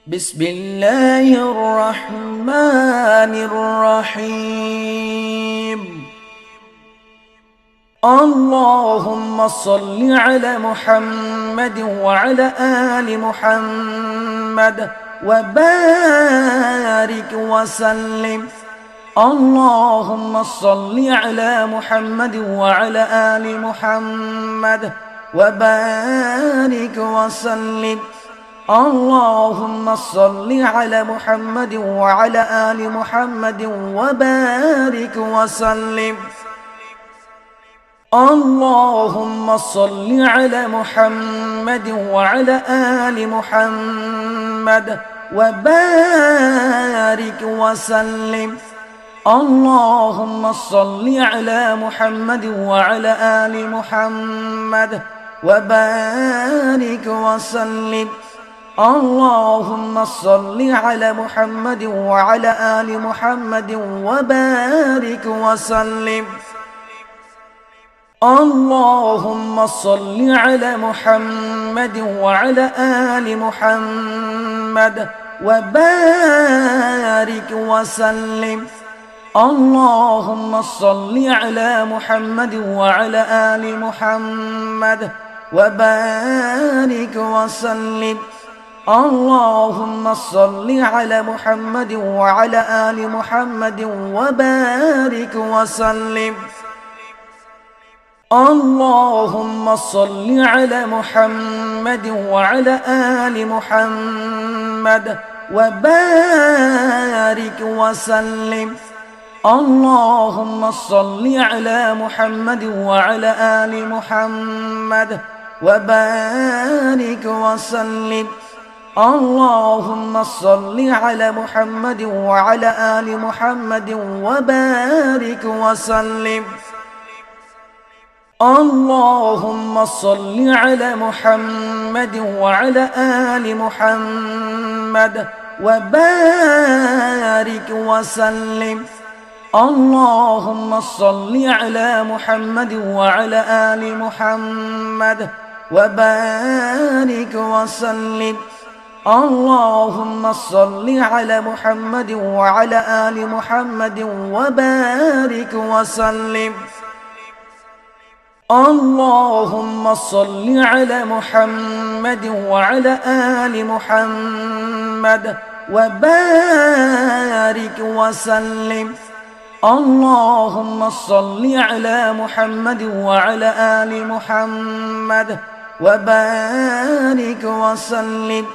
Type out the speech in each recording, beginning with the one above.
بسم الله الرحمن الرحيم. اللهم صل على محمد وعلى آل محمد وبارك وسلم. اللهم صل على محمد وعلى آل محمد وبارك وسلم. اللهم صل على محمد وعلى آل محمد وبارك وسلم. اللهم صل على محمد وعلى آل محمد وبارك وسلم. اللهم صل على محمد وعلى آل محمد وبارك وسلم. اللهم صل على محمد وعلى آل محمد وبارك وسلم. اللهم صل على محمد وعلى آل محمد وبارك وسلم. اللهم صل على محمد وعلى آل محمد وبارك وسلم. اللهم صل على محمد وعلى آل محمد وبارك وسلم. اللهم صل على محمد وعلى آل محمد وبارك وسلم. اللهم صل على محمد وعلى آل محمد وبارك وسلم. اللهم صل على محمد وعلى آل محمد وبارك وسلم. اللهم صل على محمد وعلى آل محمد وبارك وسلم. اللهم صل على محمد وعلى آل محمد وبارك وسلم. اللهم صل على محمد وعلى آل محمد وبارك وسلم. اللهم صل على محمد وعلى آل محمد وبارك وسلم. اللهم صل على محمد وعلى آل محمد وبارك وسلم.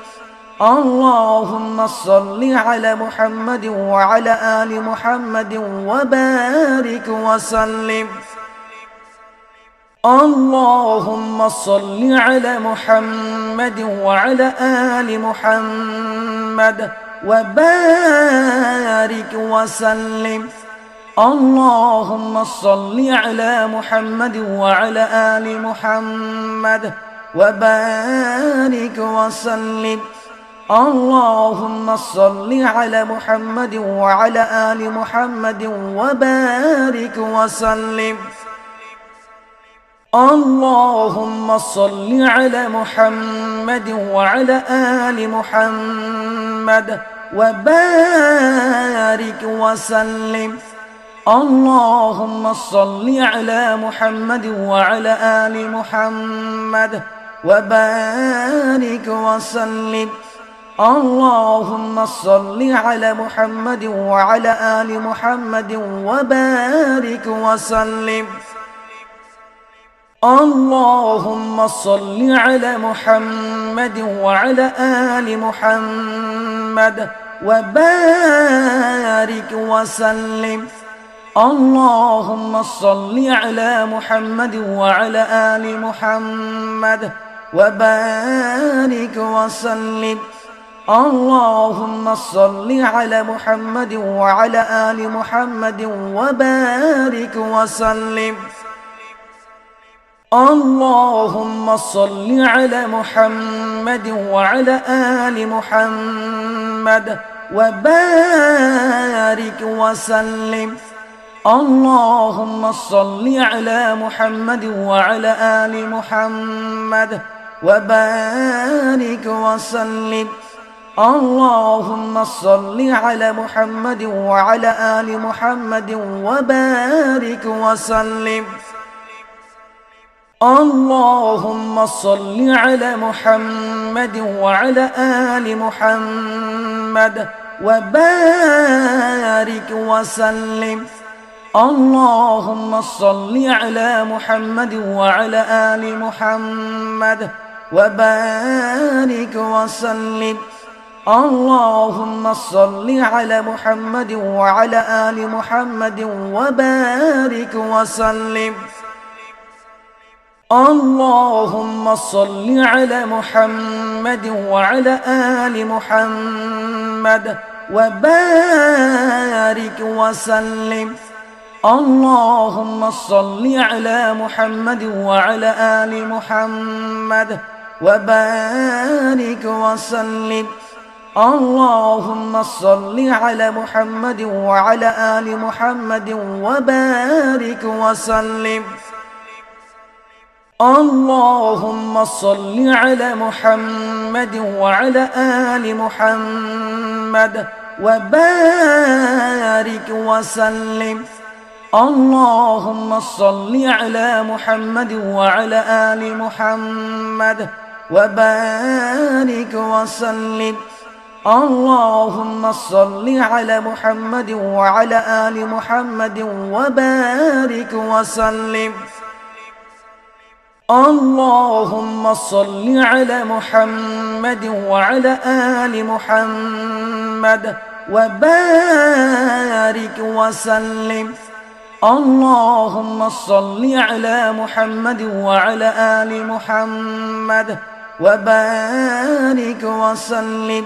اللهم صل على محمد وعلى آل محمد وبارك وسلم. اللهم صل على محمد وعلى آل محمد وبارك وسلم. اللهم صل على محمد وعلى آل محمد وبارك وسلم. اللهم صل على محمد وعلى آل محمد وبارك وسلم. اللهم صل على محمد وعلى آل محمد وبارك وسلم. اللهم صل على محمد وعلى آل محمد وبارك وسلم. اللهم صل على محمد وعلى آل محمد وبارك وسلم. اللهم صل على محمد وعلى آل محمد وبارك وسلم. اللهم صل على محمد وعلى آل محمد وبارك وسلم. اللهم صل على محمد وعلى آل محمد وبارك وسلم. اللهم صل على محمد وعلى آل محمد وبارك وسلم. اللهم صل على محمد وعلى آل محمد وبارك وسلم. اللهم صل على محمد وعلى آل محمد وبارك وسلم. اللهم صل على محمد وعلى آل محمد وبارك وسلم. اللهم صل على محمد وعلى آل محمد وبارك وسلم. اللهم صل على محمد وعلى آل محمد وبارك وسلم. اللهم صل على محمد وعلى آل محمد وبارك وسلم. اللهم صل على محمد وعلى آل محمد وبارك وسلم. اللهم صل على محمد وعلى آل محمد وبارك وسلم. اللهم صل على محمد وعلى آل محمد وبارك وسلم. اللهم صل على محمد وعلى آل محمد وبارك وسلم. اللهم صل على محمد وعلى آل محمد وبارك وسلم. اللهم صل على محمد وعلى آل محمد وبارك وسلم. اللهم صل على محمد وعلى آل محمد وبارك وسلم.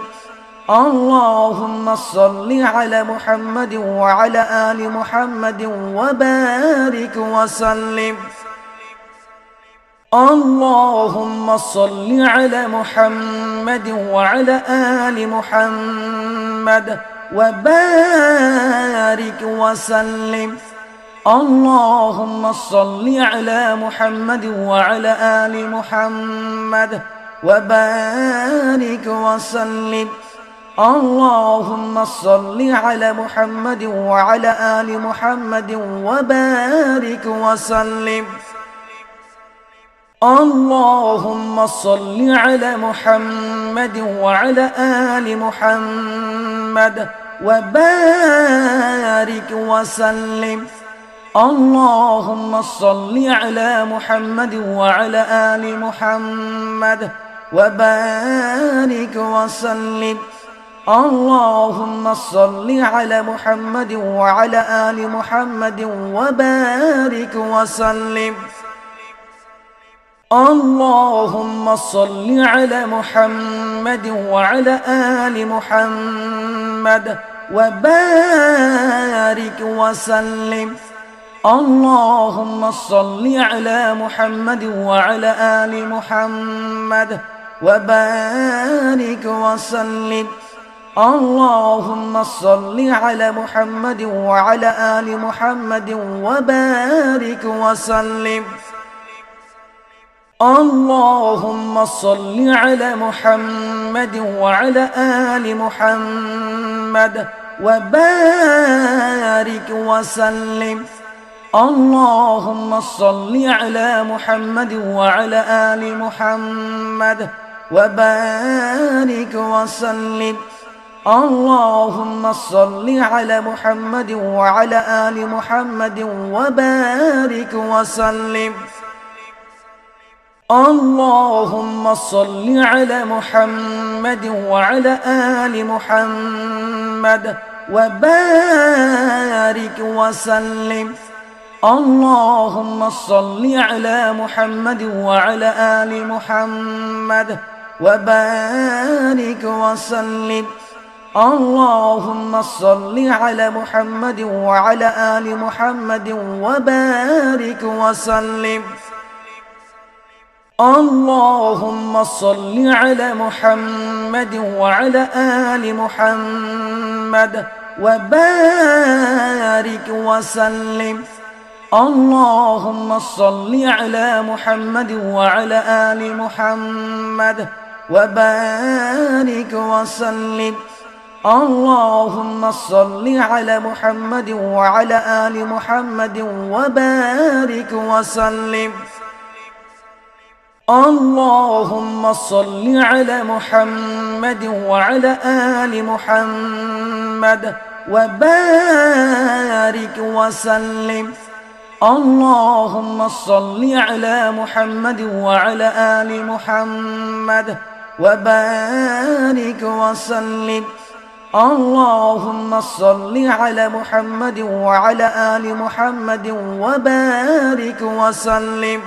اللهم صل على محمد وعلى آل محمد وبارك وسلم. اللهم صل على محمد وعلى آل محمد وبارك وسلم. اللهم صل على محمد وعلى آل محمد وبارك وسلم. اللهم صل على محمد وعلى آل محمد وبارك وسلم. اللهم صل على محمد وعلى آل محمد وبارك وسلم. اللهم صل على محمد وعلى آل محمد وبارك وسلم. اللهم صل على محمد وعلى آل محمد وبارك وسلم. اللهم صل على محمد وعلى آل محمد وبارك وسلم. اللهم صل على محمد وعلى آل محمد وبارك وسلم. اللهم صل على محمد وعلى آل محمد وبارك وسلم. اللهم صل على محمد وعلى آل محمد وبارك وسلم. اللهم صل على محمد وعلى آل محمد وبارك وسلم. اللهم صل على محمد وعلى آل محمد وبارك وسلم. اللهم صل على محمد وعلى آل محمد وبارك وسلم. اللهم صل على محمد وعلى آل محمد وبارك وسلم. اللهم صل على محمد وعلى آل محمد وبارك وسلم. اللهم صل على محمد وعلى آل محمد وبارك وسلم. اللهم صل على محمد وعلى آل محمد وبارك وسلم. اللهم صل على محمد وعلى آل محمد وبارك وسلم. اللهم صل على محمد وعلى آل محمد وبارك وسلم. اللهم صل على محمد وعلى آل محمد وبارك وسلم. اللهم صل على محمد وعلى آل محمد وبارك وسلم.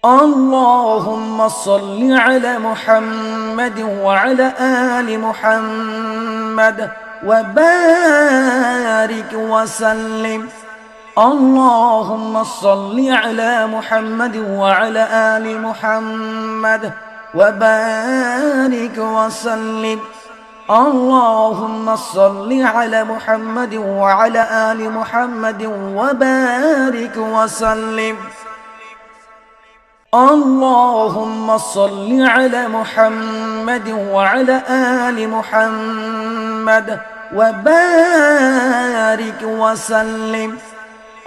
اللهم صل على محمد وعلى آل محمد وبارك وسلم. اللهم صل على محمد وعلى آل محمد وبارك وسلم. اللهم صل على محمد وعلى آل محمد وبارك وسلم. اللهم صل على محمد وعلى آل محمد وبارك وسلم.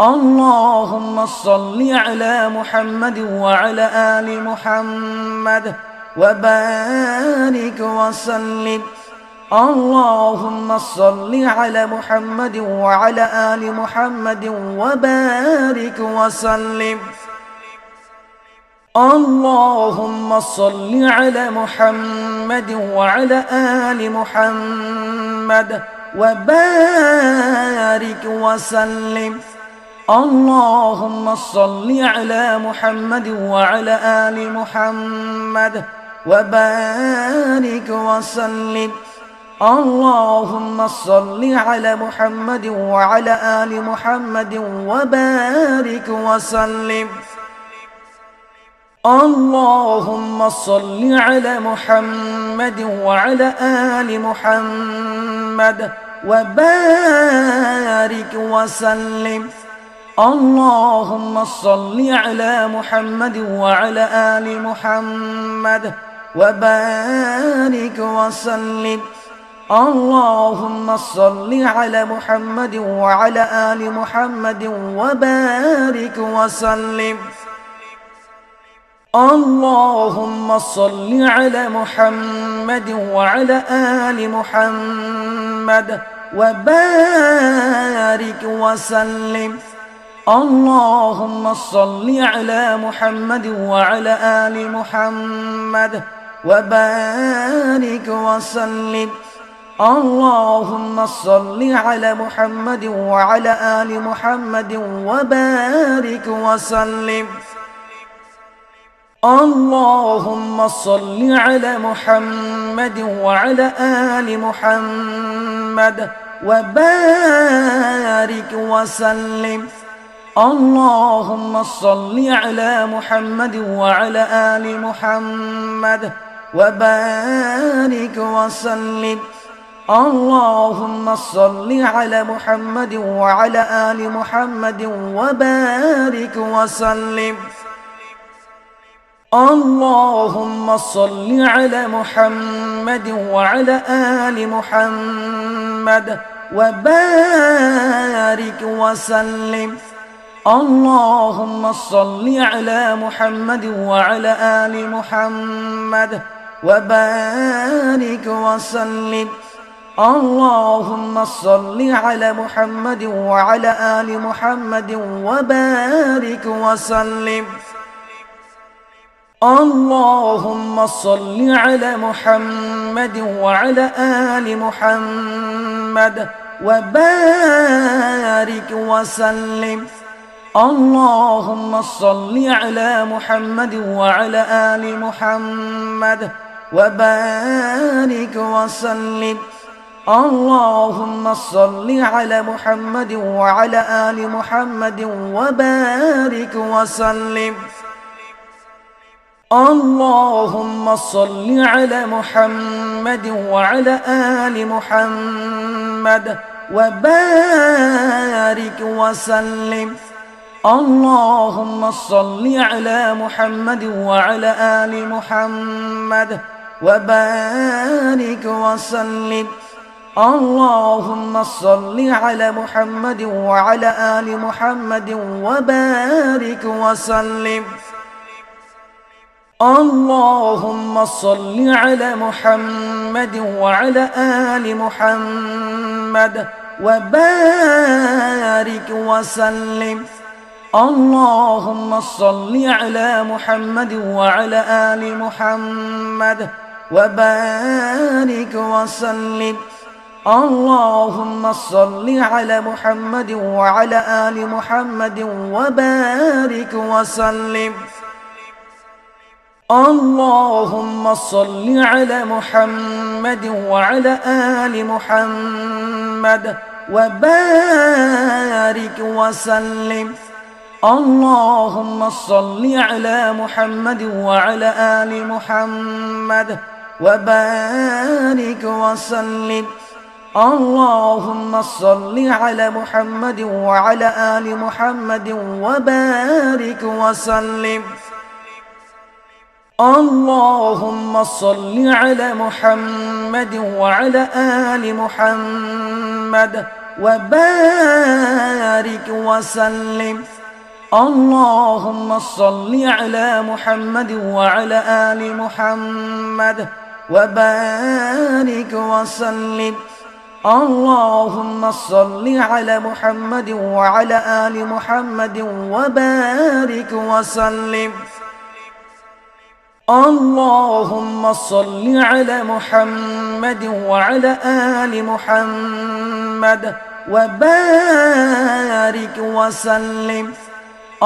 اللهم صل على محمد وعلى آل محمد وبارك وسلم. اللهم صل على محمد وعلى آل محمد وبارك وسلم. اللهم صل على محمد وعلى آل محمد وبارك وسلم. اللهم صل على محمد وعلى آل محمد وبارك وسلم. اللهم صل على محمد وعلى آل محمد وبارك وسلم. اللهم صل على محمد وعلى آل محمد وبارك وسلم. اللهم صل على محمد وعلى آل محمد وبارك وسلم. اللهم صل على محمد وعلى آل محمد وبارك وسلم. اللهم صل على محمد وعلى آل محمد وبارك وسلم. اللهم صل على محمد وعلى آل محمد وبارك وسلم. اللهم صل على محمد وعلى آل محمد وبارك وسلم. اللهم صل على محمد وعلى آل محمد وبارك وسلم. اللهم صل على محمد وعلى آل محمد وبارك وسلم. اللهم صل على محمد وعلى آل محمد وبارك وسلم. اللهم صل على محمد وعلى آل محمد وبارك وسلم. اللهم صل على محمد وعلى آل محمد وبارك وسلم. اللهم صل على محمد وعلى آل محمد وبارك وسلم. اللهم صل على محمد وعلى آل محمد وبارك وسلم. اللهم صل على محمد وعلى آل محمد وبارك وسلم. اللهم صل على محمد وعلى آل محمد وبارك وسلم. اللهم صل على محمد وعلى آل محمد وبارك وسلم. اللهم صل على محمد وعلى آل محمد وبارك وسلم. اللهم صل على محمد وعلى آل محمد وبارك وسلم. اللهم صل على محمد وعلى آل محمد وبارك وسلم. اللهم صل على محمد وعلى آل محمد وبارك وسلم. اللهم صل على محمد وعلى آل محمد وبارك وسلم. اللهم صل على محمد وعلى آل محمد وبارك وسلم. اللهم صل على محمد وعلى آل محمد وبارك وسلم. اللهم صل على محمد وعلى آل محمد وبارك وسلم. اللهم صل على محمد وعلى آل محمد وبارك وسلم. اللهم صل على محمد وعلى آل محمد وبارك وسلم. اللهم صل على محمد وعلى آل محمد وبارك وسلم. اللهم صل على محمد وعلى آل محمد وبارك وسلم.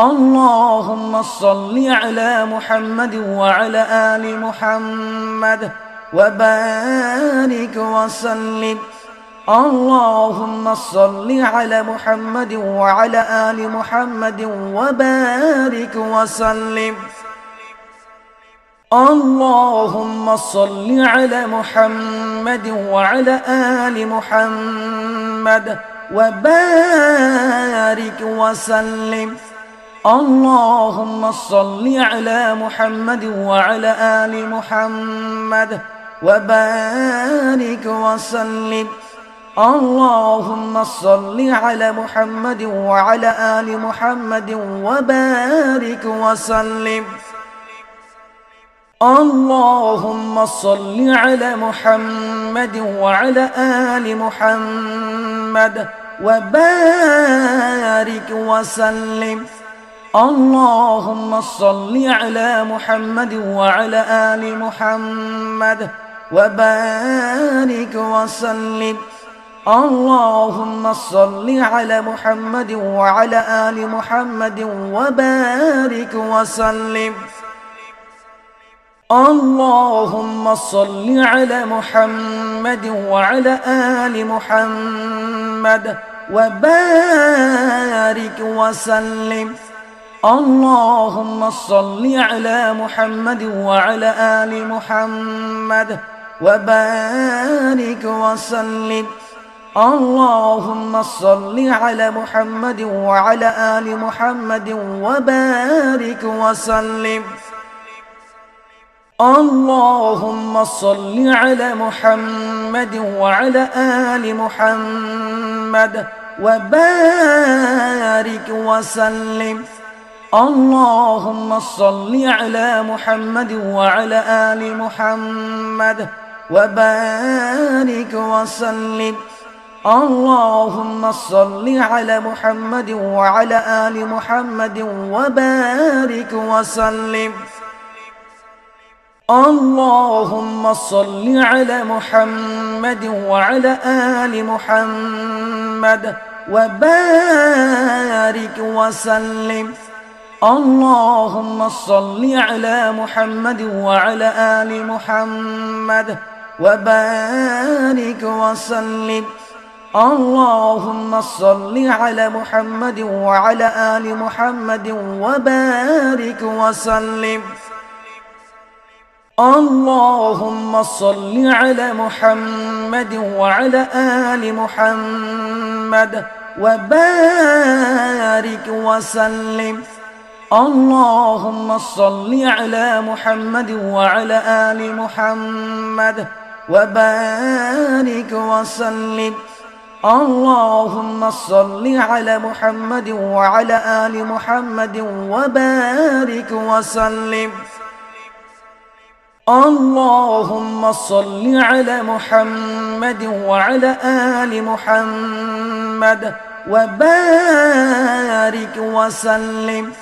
اللهم صل على محمد وعلى آل محمد وبارك وسلم. اللهم صل على محمد وعلى آل محمد وبارك وسلم. اللهم صل على محمد وعلى آل محمد وبارك وسلم. اللهم صل على محمد وعلى آل محمد وبارك وسلم. اللهم صل على محمد وعلى آل محمد وبارك وسلم. اللهم صل على محمد وعلى آل محمد وبارك وسلم. اللهم صل على محمد وعلى آل محمد وبارك وسلم. اللهم صل على محمد وعلى آل محمد وبارك وسلم. اللهم صل على محمد وعلى آل محمد وبارك وسلم. اللهم صل على محمد وعلى آل محمد وبارك وسلم. اللهم صل على محمد وعلى آل محمد وبارك وسلم. اللهم صل على محمد وعلى آل محمد وبارك وسلم. اللهم صل على محمد وعلى آل محمد وبارك وسلم. اللهم صل على محمد وعلى آل محمد وبارك وسلم. اللهم صل على محمد وعلى آل محمد وبارك وسلم. اللهم صل على محمد وعلى آل محمد وبارك وسلم. اللهم صل على محمد وعلى آل محمد وبارك وسلم. اللهم صل على محمد وعلى آل محمد وبارك وسلم. اللهم صل على محمد وعلى آل محمد وبارك وسلم. اللهم صل على محمد وعلى آل محمد وبارك وسلم. اللهم صل على محمد وعلى آل محمد وبارك وسلم.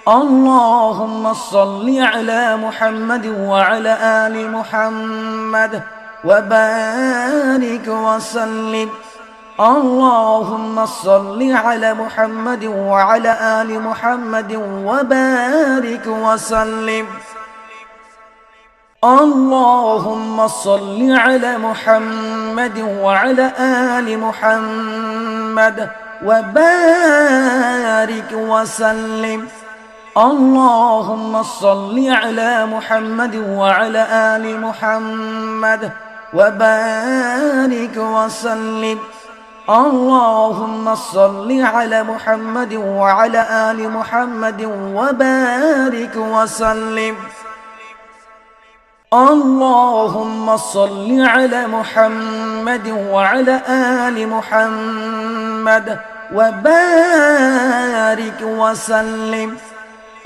اللهم صل على محمد وعلى آل محمد وبارك وسلم. اللهم صل على محمد وعلى آل محمد وبارك وسلم. اللهم صل على محمد وعلى آل محمد وبارك وسلم. اللهم صل على محمد وعلى آل محمد وبارك وسلم. اللهم صل على محمد وعلى آل محمد وبارك وسلم. اللهم صل على محمد وعلى آل محمد وبارك وسلم.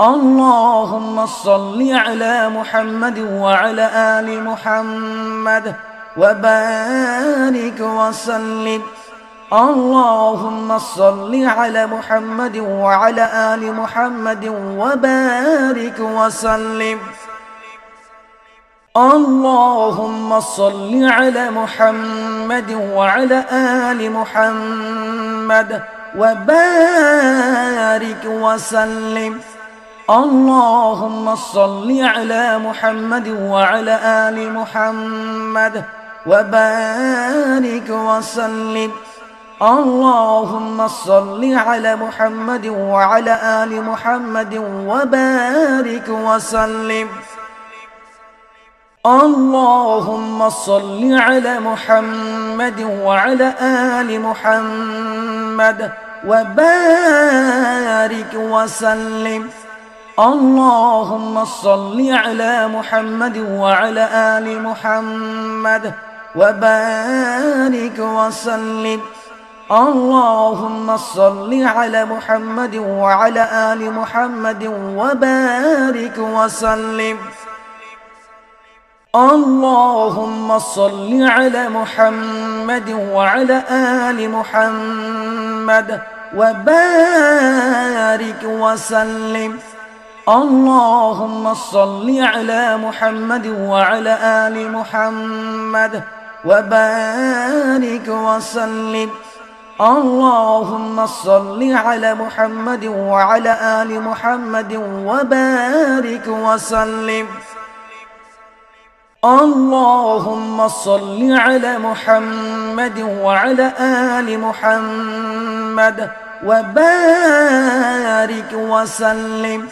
اللهم صل على محمد وعلى آل محمد وبارك وسلم. اللهم صل على محمد وعلى آل محمد وبارك وسلم. اللهم صل على محمد وعلى آل محمد وبارك وسلم. اللهم صل على محمد وعلى آل محمد وبارك وسلم. اللهم صل على محمد وعلى آل محمد وبارك وسلم. اللهم صل على محمد وعلى آل محمد وبارك وسلم. اللهم صل على محمد وعلى آل محمد وبارك وسلم. اللهم صل على محمد وعلى آل محمد وبارك وسلم. اللهم صل على محمد وعلى آل محمد وبارك وسلم. اللهم صل على محمد وعلى آل محمد وبارك وسلم. اللهم صل على محمد وعلى آل محمد وبارك وسلم. اللهم صل على محمد وعلى آل محمد وبارك وسلم.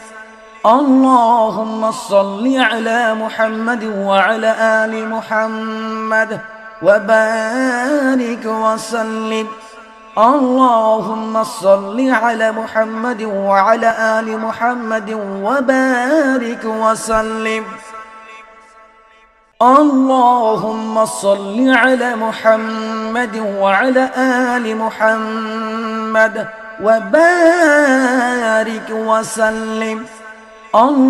اللهم صل على محمد وعلى آل محمد وبارك وسلم. اللهم صل على محمد وعلى آل محمد وبارك وسلم. اللهم صل على محمد وعلى آل محمد وبارك وسلم.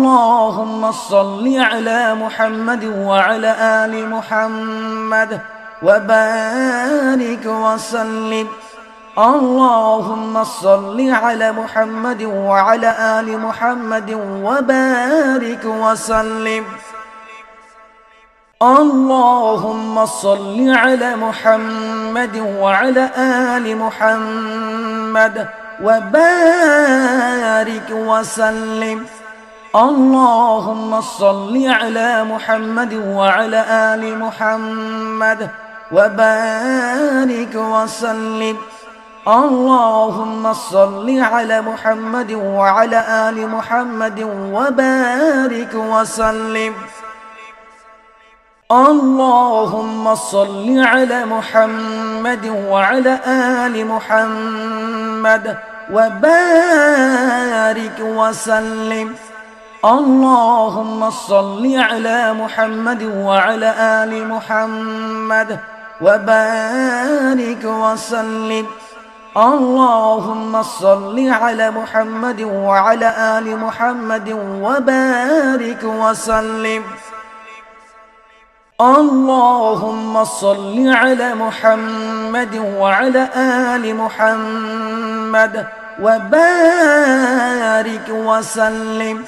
اللهم صل على محمد وعلى آل محمد وبارك وسلم. اللهم صل على محمد وعلى آل محمد وبارك وسلم. اللهم صل على محمد وعلى آل محمد وبارك وسلم. اللهم صل على محمد وعلى آل محمد وبارك وسلم. اللهم صل على محمد وعلى آل محمد وبارك وسلم. اللهم صل على محمد محمد وعلى آل محمد وبارك وسلم. اللهم صل على محمد وعلى آل محمد وبارك وسلم. اللهم صل على محمد وعلى آل محمد وبارك وسلم. اللهم صل على محمد وعلى آل محمد وبارك وسلم.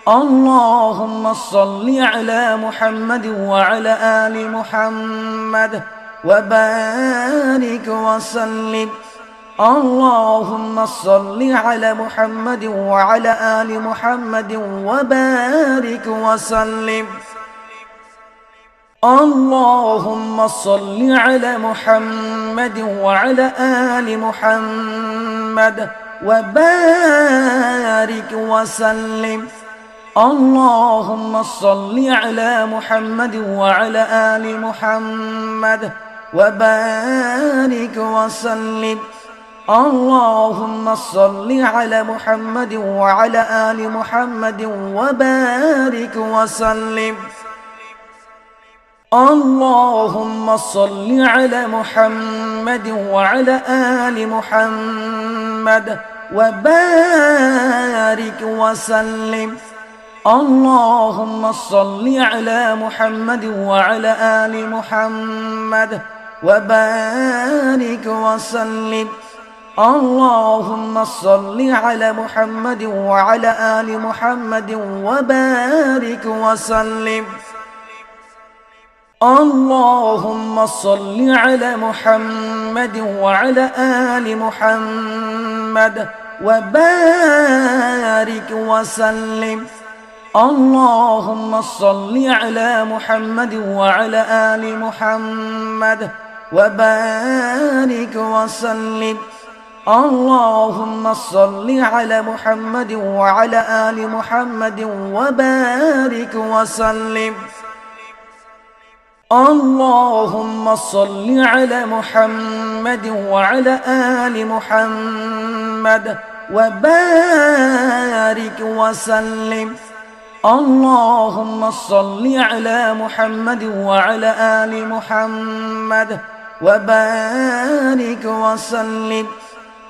اللهم صل على محمد وعلى آل محمد وبارك وسلم. اللهم صل على محمد وعلى آل محمد وبارك وسلم. اللهم صل على محمد وعلى آل محمد وبارك وسلم. اللهم صل على محمد وعلى آل محمد وبارك وسلم. اللهم صل على محمد وعلى آل محمد وبارك وسلم. اللهم صل على محمد وعلى آل محمد وبارك وسلم. اللهم صل على محمد وعلى آل محمد وبارك وسلم. اللهم صل على محمد وعلى آل محمد وبارك وسلم. اللهم صل على محمد وعلى آل محمد وبارك وسلم. اللهم صل على محمد وعلى آل محمد وبارك وسلم. اللهم صل على محمد وعلى آل محمد وبارك وسلم. اللهم صل على محمد وعلى آل محمد وبارك وسلم. اللهم صل على محمد وعلى آل محمد وبارك وسلم.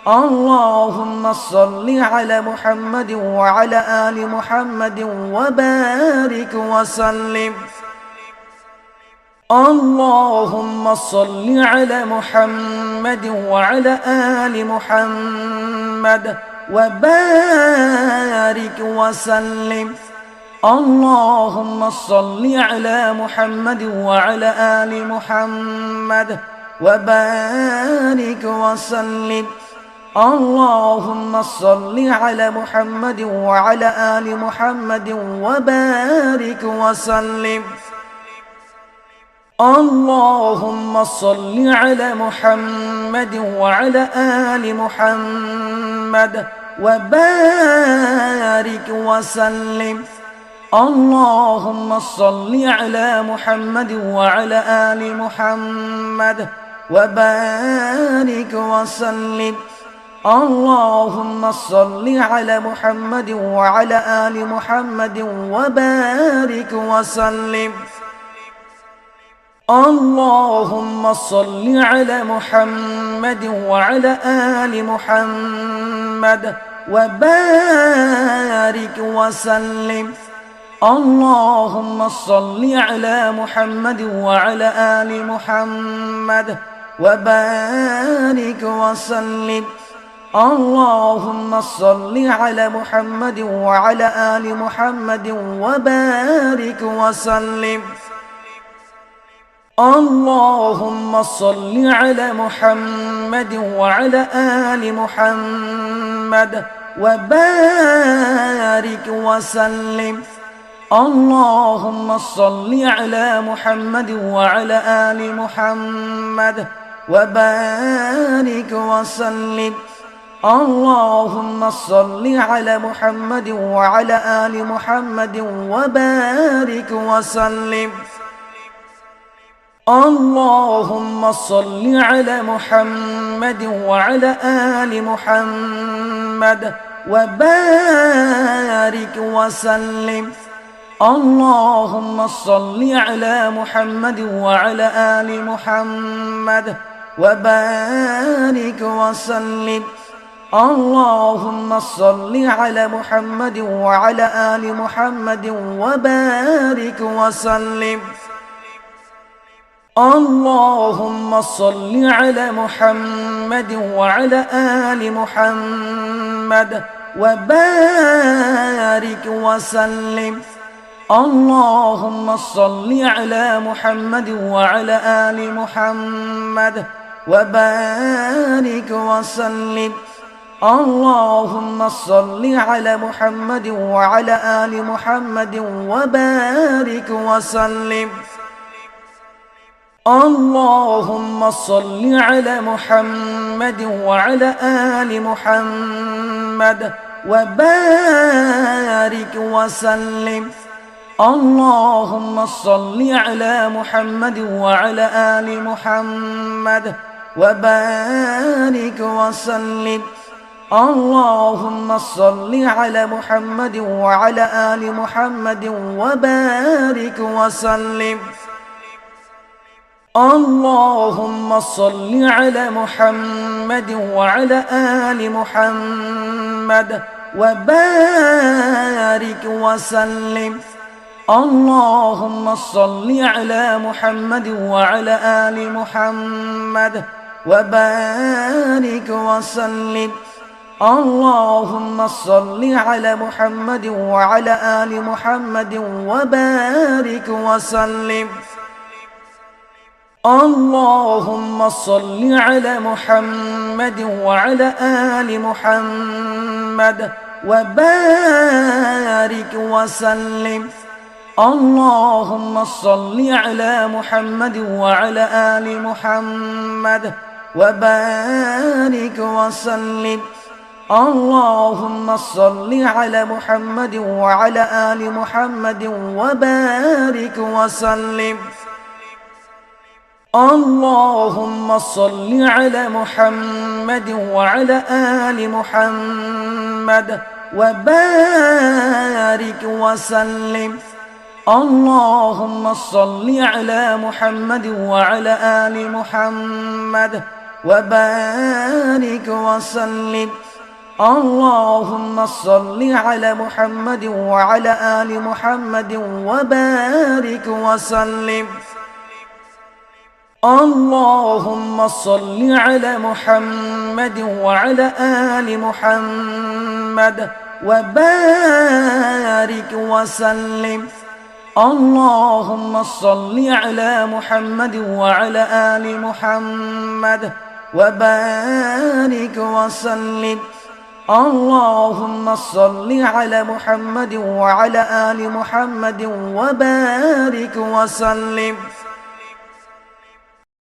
اللهم صل على محمد وعلى آل محمد وبارك وسلم. اللهم صل على محمد وعلى آل محمد وبارك وسلم. اللهم صل على محمد وعلى آل محمد وبارك وسلم. اللهم صل على محمد وعلى آل محمد وبارك وسلم. اللهم صل على محمد وعلى آل محمد وبارك وسلم. اللهم صل على محمد وعلى آل محمد وبارك وسلم. اللهم صل على محمد وعلى آل محمد وبارك وسلم. اللهم صل على محمد وعلى آل محمد وبارك وسلم. اللهم صل على محمد وعلى آل محمد وبارك وسلم. اللهم صل على محمد وعلى آل محمد وبارك وسلم. اللهم صل على محمد وعلى آل محمد وبارك وسلم. اللهم صل على محمد وعلى آل محمد وبارك وسلم. اللهم صل على محمد وعلى آل محمد وبارك وسلم. اللهم صل على محمد وعلى آل محمد وبارك وسلم. اللهم صل على محمد وعلى آل محمد وبارك وسلم. اللهم صل على محمد وعلى آل محمد وبارك وسلم. اللهم صل على محمد وعلى آل محمد وبارك وسلم. اللهم صل على محمد وعلى آل محمد وبارك وسلم. اللهم صل على محمد وعلى آل محمد وبارك وسلم. اللهم صل على محمد وعلى آل محمد وبارك وسلم. اللهم صل على محمد وعلى آل محمد وبارك وسلم. اللهم صل على محمد وعلى آل محمد وبارك وسلم. اللهم صل على محمد وعلى آل محمد وبارك وسلم. اللهم صل على محمد وعلى آل محمد وبارك وسلم. اللهم صل على محمد وعلى آل محمد وبارك وسلم. اللهم صل على محمد وعلى آل محمد وبارك وسلم. اللهم صل على محمد وعلى آل محمد وبارك وسلم. اللهم صل على محمد وعلى آل محمد وبارك وسلم. اللهم صل على محمد وعلى آل محمد وبارك وسلم. اللهم صل على محمد وعلى آل محمد وبارك وسلم. اللهم صل على محمد وعلى آل محمد وبارك وسلم. اللهم صل على محمد وعلى آل محمد وبارك وسلم. اللهم صل على محمد وعلى آل محمد وبارك وسلم. اللهم صل على محمد وعلى آل محمد وبارك وسلم.